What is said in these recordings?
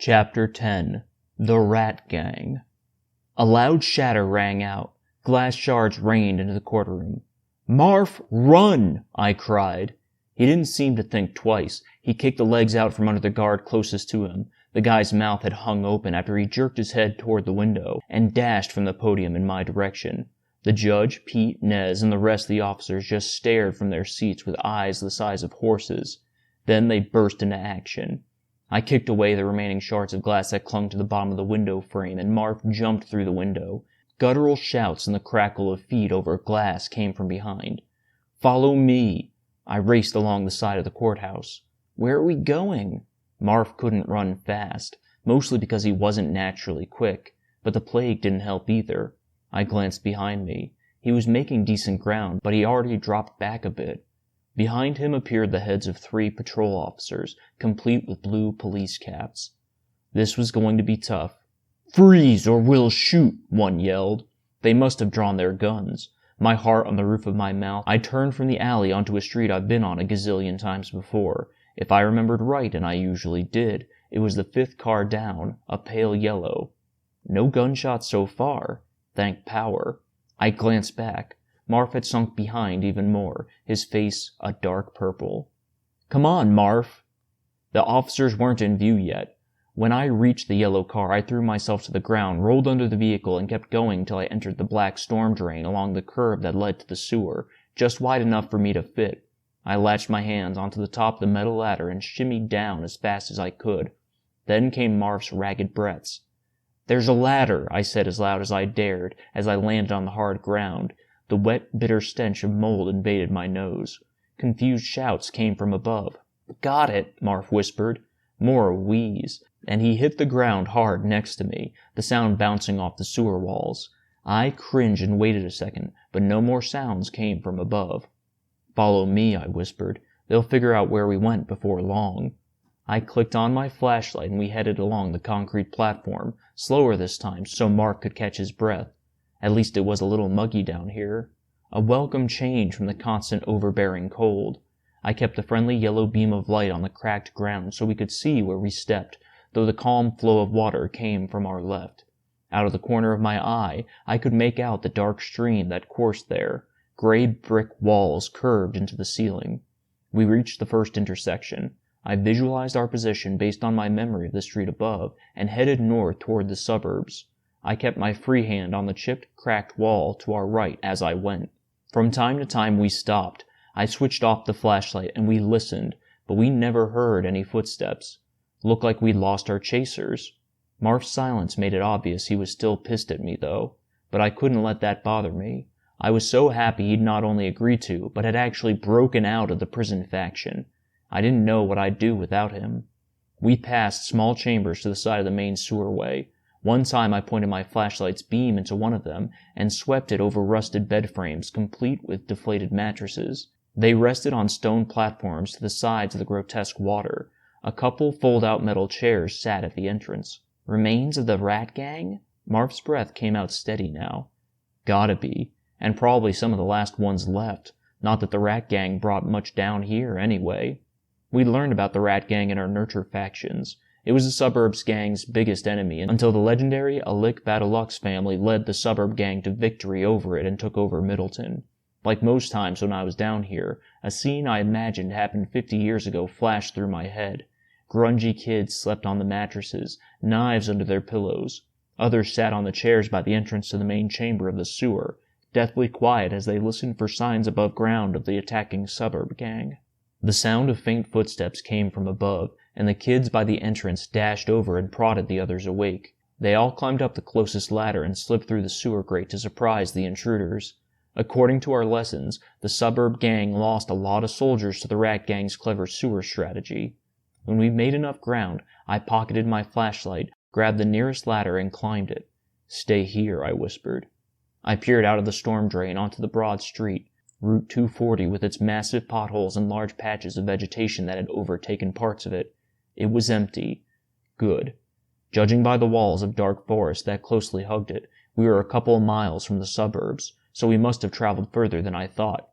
Chapter 10. The Rat Gang. A loud shatter rang out. Glass shards rained into the courtroom. "Marf, run!" I cried. He didn't seem to think twice. He kicked the legs out from under the guard closest to him. The guy's mouth had hung open after he jerked his head toward the window and dashed from the podium in my direction. The judge, Pete, Nez, and the rest of the officers just stared from their seats with eyes the size of horses. Then they burst into action. I kicked away the remaining shards of glass that clung to the bottom of the window frame, and Marf jumped through the window. Guttural shouts and the crackle of feet over glass came from behind. "Follow me!" I raced along the side of the courthouse. "Where are we going?" Marf couldn't run fast, mostly because he wasn't naturally quick, but the plague didn't help either. I glanced behind me. He was making decent ground, but he already dropped back a bit. Behind him appeared the heads of 3 patrol officers, complete with blue police caps. This was going to be tough. "Freeze or we'll shoot," one yelled. They must have drawn their guns. My heart on the roof of my mouth, I turned from the alley onto a street I've been on a gazillion times before. If I remembered right, and I usually did, it was the 5th car down, a pale yellow. No gunshots so far. Thank power. I glanced back. Marf had sunk behind even more, his face a dark purple. "Come on, Marf!" The officers weren't in view yet. When I reached the yellow car, I threw myself to the ground, rolled under the vehicle, and kept going till I entered the black storm drain along the curb that led to the sewer, just wide enough for me to fit. I latched my hands onto the top of the metal ladder and shimmied down as fast as I could. Then came Marf's ragged breaths. "There's a ladder," I said as loud as I dared, as I landed on the hard ground. The wet, bitter stench of mold invaded my nose. Confused shouts came from above. "Got it," Marf whispered. More a wheeze, and he hit the ground hard next to me, the sound bouncing off the sewer walls. I cringed and waited a second, but no more sounds came from above. "Follow me," I whispered. "They'll figure out where we went before long." I clicked on my flashlight and we headed along the concrete platform, slower this time so Marf could catch his breath. At least it was a little muggy down here. A welcome change from the constant overbearing cold. I kept the friendly yellow beam of light on the cracked ground so we could see where we stepped, though the calm flow of water came from our left. Out of the corner of my eye, I could make out the dark stream that coursed there. Gray brick walls curved into the ceiling. We reached the first intersection. I visualized our position based on my memory of the street above, and headed north toward the suburbs. I kept my free hand on the chipped, cracked wall to our right as I went. From time to time we stopped. I switched off the flashlight and we listened, but we never heard any footsteps. Looked like we'd lost our chasers. Marf's silence made it obvious he was still pissed at me, though, but I couldn't let that bother me. I was so happy he'd not only agreed to, but had actually broken out of the prison faction. I didn't know what I'd do without him. We passed small chambers to the side of the main sewerway. One time I pointed my flashlight's beam into one of them and swept it over rusted bed frames complete with deflated mattresses. They rested on stone platforms to the sides of the grotesque water. A couple fold-out metal chairs sat at the entrance. Remains of the rat gang? Marf's breath came out steady now. Gotta be. And probably some of the last ones left. Not that the rat gang brought much down here, anyway. We'd learned about the rat gang in our nurture factions. It was the suburbs gang's biggest enemy until the legendary Alik Badalux family led the suburb gang to victory over it and took over Middleton. Like most times when I was down here, a scene I imagined happened 50 years ago flashed through my head. Grungy kids slept on the mattresses, knives under their pillows. Others sat on the chairs by the entrance to the main chamber of the sewer, deathly quiet as they listened for signs above ground of the attacking suburb gang. The sound of faint footsteps came from above, and the kids by the entrance dashed over and prodded the others awake. They all climbed up the closest ladder and slipped through the sewer grate to surprise the intruders. According to our lessons, the suburb gang lost a lot of soldiers to the rat gang's clever sewer strategy. When we made enough ground, I pocketed my flashlight, grabbed the nearest ladder, and climbed it. "Stay here," I whispered. I peered out of the storm drain onto the broad street, Route 240 with its massive potholes and large patches of vegetation that had overtaken parts of it. It was empty. Good. Judging by the walls of dark forest that closely hugged it, we were a couple of miles from the suburbs, so we must have traveled further than I thought.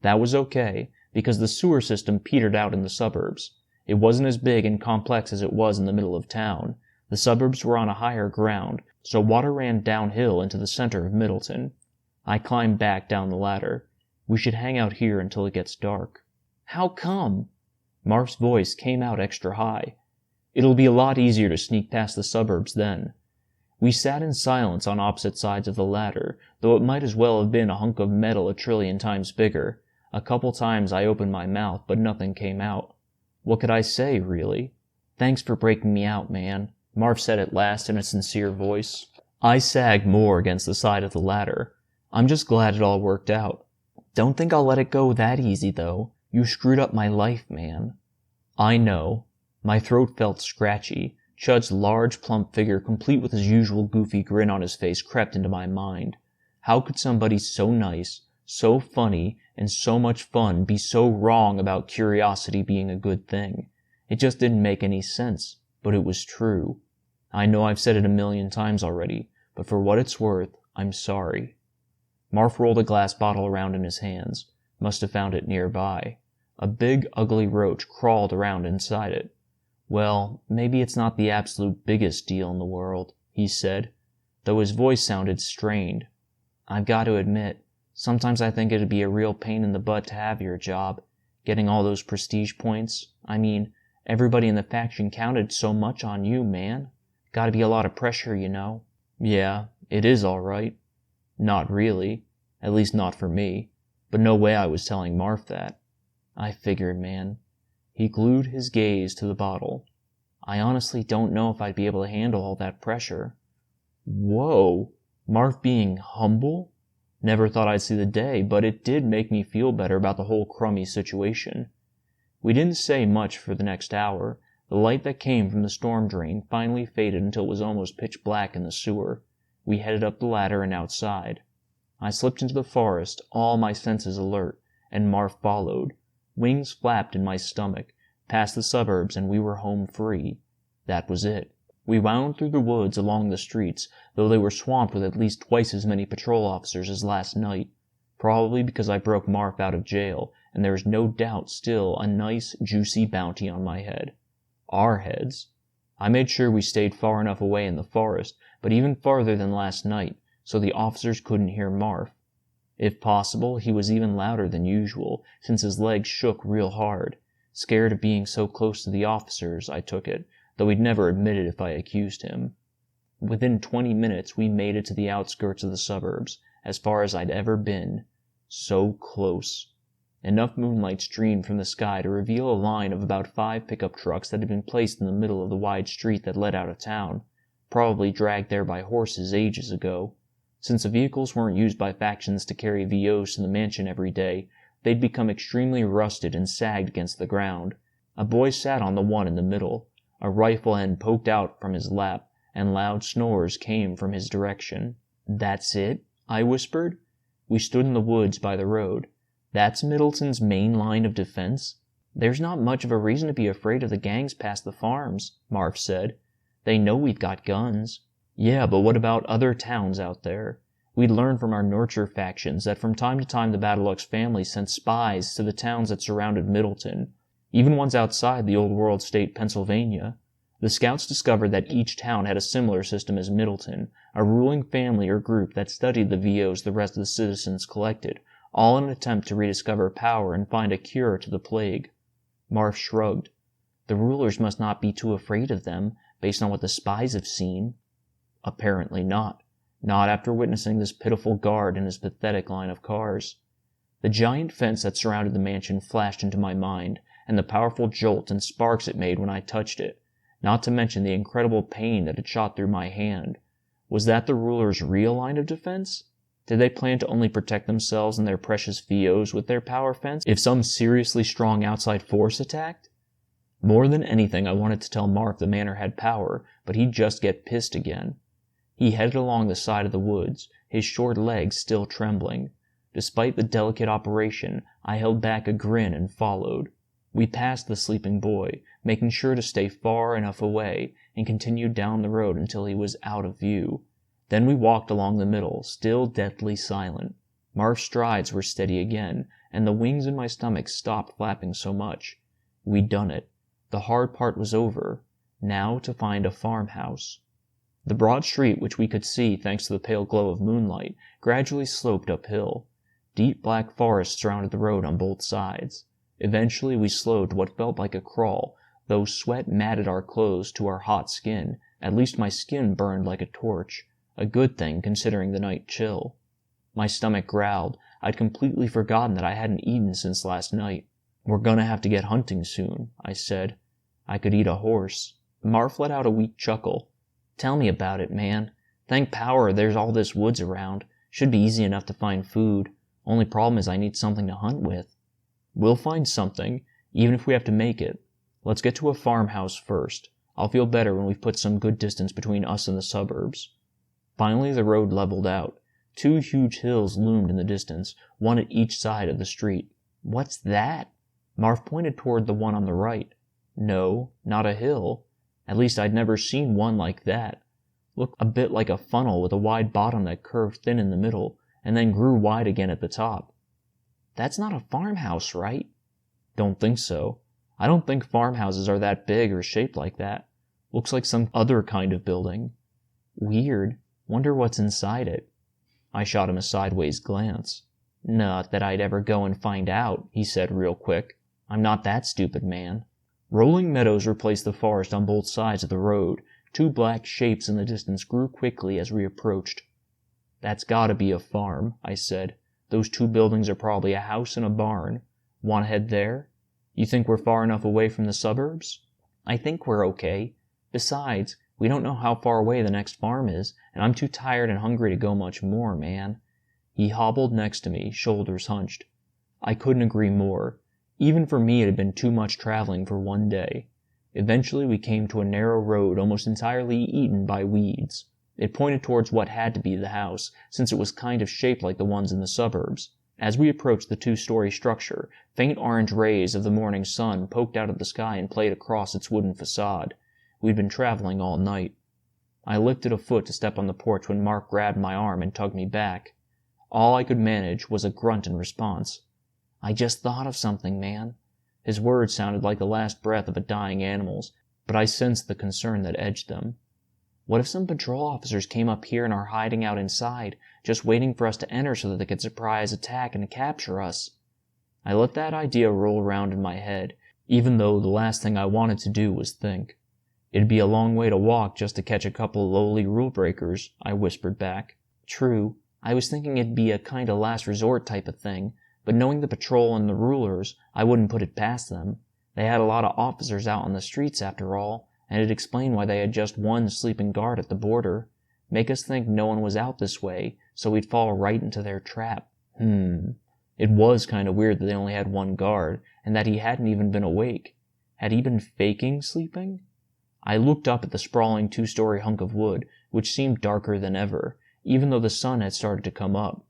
That was okay, because the sewer system petered out in the suburbs. It wasn't as big and complex as it was in the middle of town. The suburbs were on a higher ground, so water ran downhill into the center of Middleton. I climbed back down the ladder. We should hang out here until it gets dark. How come? Marf's voice came out extra high. It'll be a lot easier to sneak past the suburbs then. We sat in silence on opposite sides of the ladder, though it might as well have been a hunk of metal a trillion times bigger. A couple times I opened my mouth, but nothing came out. What could I say, really? Thanks for breaking me out, man, Marf said at last in a sincere voice. I sagged more against the side of the ladder. I'm just glad it all worked out. Don't think I'll let it go that easy, though. You screwed up my life, man. I know. My throat felt scratchy. Chud's large, plump figure, complete with his usual goofy grin on his face, crept into my mind. How could somebody so nice, so funny, and so much fun be so wrong about curiosity being a good thing? It just didn't make any sense, but it was true. I know I've said it a million times already, but for what it's worth, I'm sorry. Marf rolled a glass bottle around in his hands. Must have found it nearby. A big, ugly roach crawled around inside it. Well, maybe it's not the absolute biggest deal in the world, he said, though his voice sounded strained. I've got to admit, sometimes I think it'd be a real pain in the butt to have your job, getting all those prestige points. I mean, everybody in the faction counted so much on you, man. Gotta be a lot of pressure, you know. Yeah, it is all right. Not really. At least not for me. But no way I was telling Marf that. I figured, man. He glued his gaze to the bottle. I honestly don't know if I'd be able to handle all that pressure. Whoa! Marf being humble? Never thought I'd see the day, but it did make me feel better about the whole crummy situation. We didn't say much for the next hour. The light that came from the storm drain finally faded until it was almost pitch black in the sewer. We headed up the ladder and outside. I slipped into the forest, all my senses alert, and Marf followed. Wings flapped in my stomach, past the suburbs, and we were home free. That was it. We wound through the woods along the streets, though they were swamped with at least twice as many patrol officers as last night, probably because I broke Marf out of jail, and there is no doubt still a nice, juicy bounty on my head. Our heads. I made sure we stayed far enough away in the forest, but even farther than last night, so the officers couldn't hear Marf. If possible, he was even louder than usual, since his legs shook real hard. Scared of being so close to the officers, I took it, though he'd never admit it if I accused him. Within 20 minutes, we made it to the outskirts of the suburbs, as far as I'd ever been. So close. Enough moonlight streamed from the sky to reveal a line of about 5 pickup trucks that had been placed in the middle of the wide street that led out of town, probably dragged there by horses ages ago. Since the vehicles weren't used by factions to carry VOs to the mansion every day, they'd become extremely rusted and sagged against the ground. A boy sat on the one in the middle. A rifle end poked out from his lap, and loud snores came from his direction. That's it? I whispered. We stood in the woods by the road. That's Middleton's main line of defense? There's not much of a reason to be afraid of the gangs past the farms, Marf said. They know we've got guns. Yeah, but what about other towns out there? We'd learned from our nurture factions that from time to time the Battlelux family sent spies to the towns that surrounded Middleton, even ones outside the old world state Pennsylvania. The scouts discovered that each town had a similar system as Middleton, a ruling family or group that studied the VOs the rest of the citizens collected, all in an attempt to rediscover power and find a cure to the plague. Marf shrugged. The rulers must not be too afraid of them, based on what the spies have seen. Apparently not. Not after witnessing this pitiful guard and his pathetic line of cars. The giant fence that surrounded the mansion flashed into my mind, and the powerful jolt and sparks it made when I touched it, not to mention the incredible pain that had shot through my hand. Was that the rulers' real line of defense? Did they plan to only protect themselves and their precious VOs with their power fence if some seriously strong outside force attacked? More than anything, I wanted to tell Marf the manor had power, but he'd just get pissed again. He headed along the side of the woods, his short legs still trembling. Despite the delicate operation, I held back a grin and followed. We passed the sleeping boy, making sure to stay far enough away, and continued down the road until he was out of view. Then we walked along the middle, still deathly silent. Marf's strides were steady again, and the wings in my stomach stopped flapping so much. We'd done it. The hard part was over. Now to find a farmhouse. The broad street, which we could see thanks to the pale glow of moonlight, gradually sloped uphill. Deep black forest surrounded the road on both sides. Eventually we slowed to what felt like a crawl, though sweat matted our clothes to our hot skin. At least my skin burned like a torch, a good thing considering the night chill. My stomach growled. I'd completely forgotten that I hadn't eaten since last night. "We're gonna have to get hunting soon," I said. "I could eat a horse." Marf let out a weak chuckle. "Tell me about it, man. Thank power there's all this woods around. Should be easy enough to find food. Only problem is I need something to hunt with." "We'll find something, even if we have to make it. Let's get to a farmhouse first. I'll feel better when we've put some good distance between us and the suburbs." Finally the road leveled out. 2 huge hills loomed in the distance, one at each side of the street. "What's that?" Marf pointed toward the one on the right. No, not a hill. At least I'd never seen one like that. Looked a bit like a funnel with a wide bottom that curved thin in the middle, and then grew wide again at the top. "That's not a farmhouse, right?" "Don't think so. I don't think farmhouses are that big or shaped like that. Looks like some other kind of building." "Weird. Wonder what's inside it." I shot him a sideways glance. "Not that I'd ever go and find out," he said real quick. "I'm not that stupid, man." Rolling meadows replaced the forest on both sides of the road. 2 black shapes in the distance grew quickly as we approached. "That's gotta be a farm," I said. "Those 2 buildings are probably a house and a barn. Want to head there? You think we're far enough away from the suburbs?" "I think we're okay. Besides, we don't know how far away the next farm is, and I'm too tired and hungry to go much more, man." He hobbled next to me, shoulders hunched. I couldn't agree more. Even for me it had been too much traveling for one day. Eventually we came to a narrow road almost entirely eaten by weeds. It pointed towards what had to be the house, since it was kind of shaped like the ones in the suburbs. As we approached the 2-story structure, faint orange rays of the morning sun poked out of the sky and played across its wooden facade. We'd been traveling all night. I lifted a foot to step on the porch when Mark grabbed my arm and tugged me back. All I could manage was a grunt in response. "I just thought of something, man." His words sounded like the last breath of a dying animal's, but I sensed the concern that edged them. "What if some patrol officers came up here and are hiding out inside, just waiting for us to enter so that they could surprise attack and capture us?" I let that idea roll around in my head, even though the last thing I wanted to do was think. "It'd be a long way to walk just to catch a couple of lowly rule breakers," I whispered back. "True. I was thinking it'd be a kind of last resort type of thing, but knowing the patrol and the rulers, I wouldn't put it past them. They had a lot of officers out on the streets after all, and it'd explain why they had just one sleeping guard at the border. Make us think no one was out this way, so we'd fall right into their trap. It was kind of weird that they only had one guard, and that he hadn't even been awake. Had he been faking sleeping? I looked up at the sprawling 2-story hunk of wood, which seemed darker than ever, even though the sun had started to come up.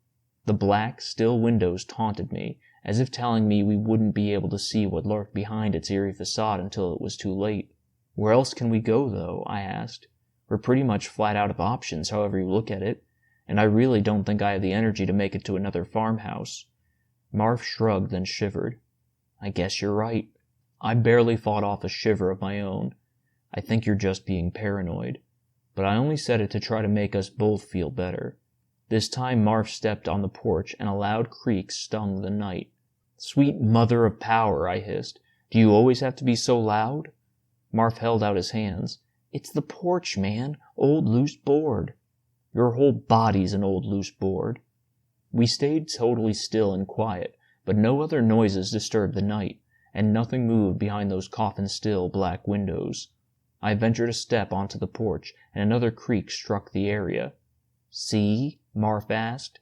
The black, still windows taunted me, as if telling me we wouldn't be able to see what lurked behind its eerie facade until it was too late. "Where else can we go, though?" I asked. "We're pretty much flat out of options, however you look at it, and I really don't think I have the energy to make it to another farmhouse." Marv shrugged, then shivered. "I guess you're right." I barely fought off a shiver of my own. "I think you're just being paranoid." But I only said it to try to make us both feel better. This time Marv stepped on the porch, and a loud creak stung the night. "Sweet mother of power," I hissed. "Do you always have to be so loud?" Marv held out his hands. "It's the porch, man. Old loose board." "Your whole body's an old loose board." We stayed totally still and quiet, but no other noises disturbed the night, and nothing moved behind those coffin-still black windows. I ventured a step onto the porch, and another creak struck the area. "See?" Marv asked.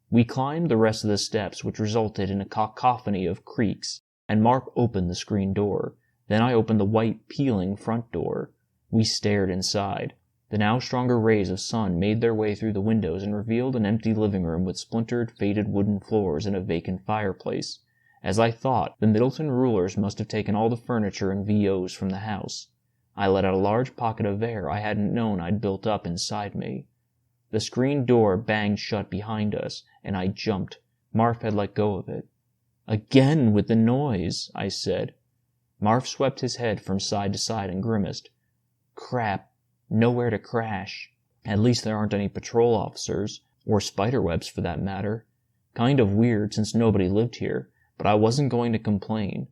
We climbed the rest of the steps, which resulted in a cacophony of creaks, and Marv opened the screen door. Then I opened the white, peeling front door. We stared inside. The now stronger rays of sun made their way through the windows and revealed an empty living room with splintered, faded wooden floors and a vacant fireplace. As I thought, the Middleton rulers must have taken all the furniture and VOs from the house. I let out a large pocket of air I hadn't known I'd built up inside me. The screen door banged shut behind us, and I jumped. Marv had let go of it. "Again with the noise," I said. Marv swept his head from side to side and grimaced. Crap. Nowhere to crash. At least there aren't any patrol officers, or spiderwebs for that matter. Kind of weird since nobody lived here, but I wasn't going to complain.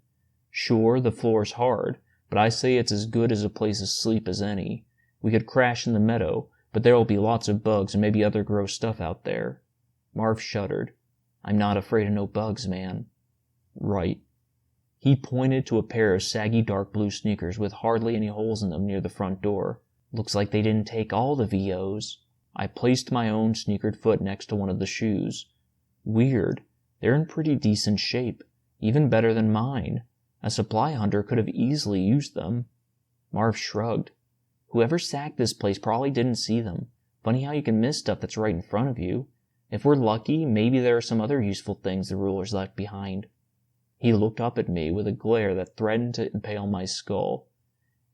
Sure, the floor's hard, but I say it's as good as a place to sleep as any. We could crash in the meadow, but there'll be lots of bugs and maybe other gross stuff out there. Marv shuddered. I'm not afraid of no bugs, man. Right. He pointed to a pair of saggy dark blue sneakers with hardly any holes in them near the front door. Looks like they didn't take all the VOs. I placed my own sneakered foot next to one of the shoes. Weird. They're in pretty decent shape. Even better than mine. A supply hunter could have easily used them. Marv shrugged. Whoever sacked this place probably didn't see them. Funny how you can miss stuff that's right in front of you. If we're lucky, maybe there are some other useful things the rulers left behind. He looked up at me with a glare that threatened to impale my skull.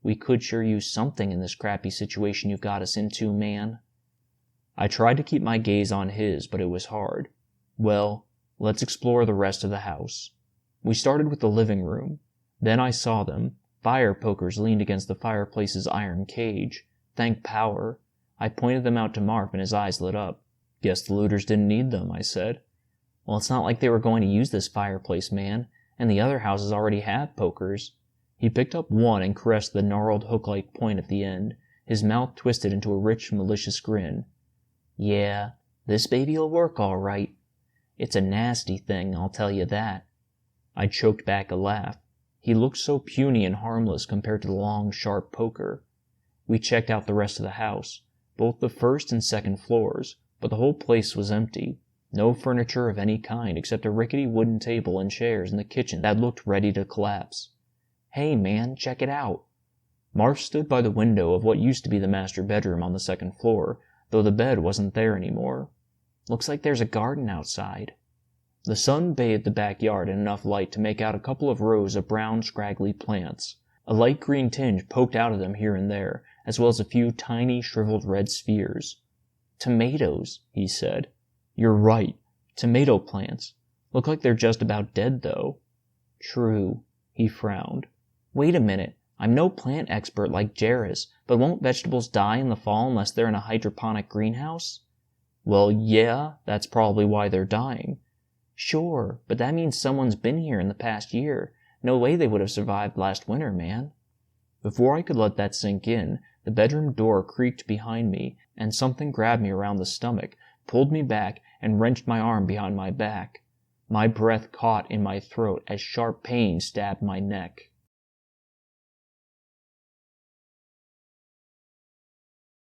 We could sure use something in this crappy situation you got us into, man. I tried to keep my gaze on his, but it was hard. Well, let's explore the rest of the house. We started with the living room. Then I saw them. Fire pokers leaned against the fireplace's iron cage. Thank power. I pointed them out to Marv and his eyes lit up. Guess the looters didn't need them, I said. Well, it's not like they were going to use this fireplace, man, and the other houses already have pokers. He picked up one and caressed the gnarled hook-like point at the end. His mouth twisted into a rich, malicious grin. Yeah, this baby'll work all right. It's a nasty thing, I'll tell you that. I choked back a laugh. He looked so puny and harmless compared to the long, sharp poker. We checked out the rest of the house, both the first and second floors, but the whole place was empty. No furniture of any kind except a rickety wooden table and chairs in the kitchen that looked ready to collapse. Hey man, check it out. Marv stood by the window of what used to be the master bedroom on the second floor, though the bed wasn't there anymore. Looks like there's a garden outside. The sun bathed the backyard in enough light to make out a couple of rows of brown, scraggly plants. A light green tinge poked out of them here and there, as well as a few tiny, shriveled red spheres. Tomatoes, he said. You're right. Tomato plants. Look like they're just about dead, though. True. He frowned. Wait a minute. I'm no plant expert like Jarrus, but won't vegetables die in the fall unless they're in a hydroponic greenhouse? Well, yeah, that's probably why they're dying. Sure, but that means someone's been here in the past year. No way they would have survived last winter, man. Before I could let that sink in, the bedroom door creaked behind me, and something grabbed me around the stomach, pulled me back, and wrenched my arm behind my back. My breath caught in my throat as sharp pain stabbed my neck.